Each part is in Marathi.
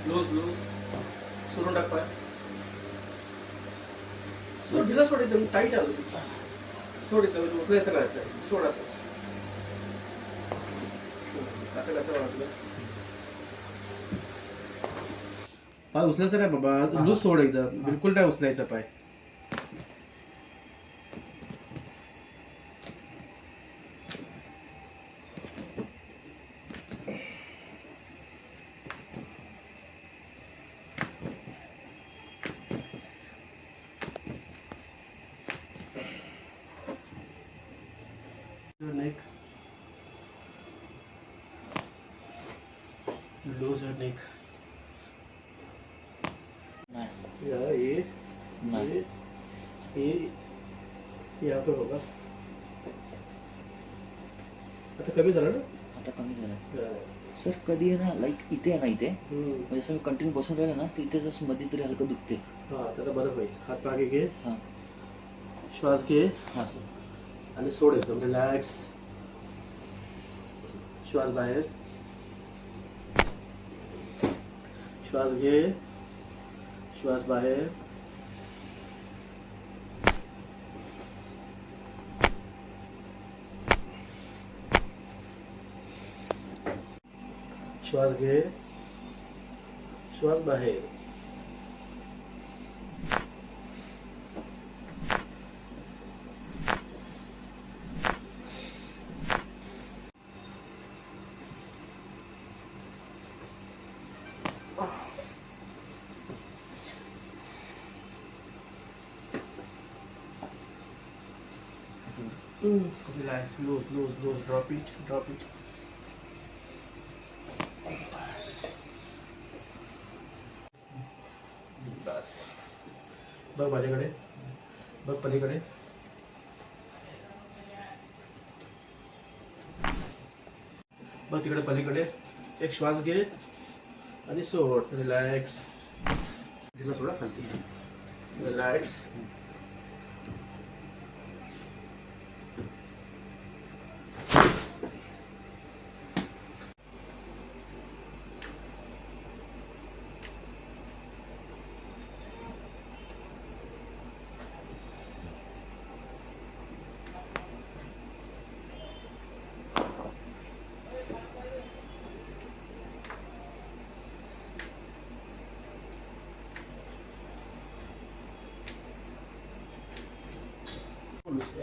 लूज लूज सोडून टाक पाय. सोड दिला, सोड एकदम टाईट आलं. सोड एकदम उचलायचं नाही आपल्याला. सोड असंच. आता कसं वाटलं? पाय उचलायचं नाही बाबा, लूज सोड एकदम, बिलकुल नाही उचलायचं पाय. नेक लूज है नेक. नाही या ये नाही. ये यहाँ पे होगा. आता कमी झालं ना. आता कमी झालं हा. सर. कधी आहे ना लाईक इथे आहे ना, इथे हम्म. म्हणजे असं मी कंटिन्यू बसून राहिलं ना, तर इथे जसं मध्ये तरी हलकं दुखते. हा आता बरं होईल. हात मागे घे, हां श्वास घे हां सर. आणि सोड एकदम रिलॅक्स. श्वास बाहेर, श्वास घे, श्वास बाहेर, श्वास घे, श्वास बाहेर. Relax, lose, lose, lose. Drop it, drop it. बस बस. बघ माझ्याकडे, बघ पलीकडे. बघ तिकडे पलीकडे. एक श्वास घे आणि सोड. रिलॅक्स. तिला सोडा खालती. रिलॅक्स.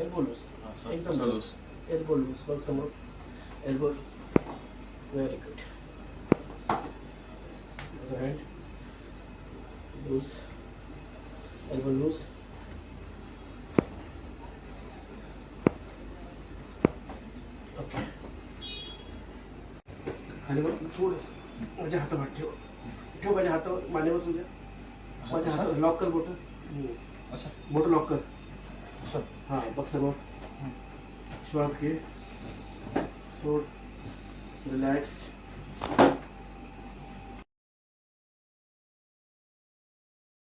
Elbow loose. एकदम लूज. Elbow loose. बघ समोर. Elbow loose. Very good. Hand loose. Elbow loose. Okay. खाली बघ थोडंसं. माझ्या हातावर ठेव. ठेव माझ्या हातावर, मानेवर तुझ्या. माझ्या हातावर लॉक कर बोटं. असं बोटं लॉक कर. असं. हां बघ समोर. श्वास घे, सोड. रिलॅक्स.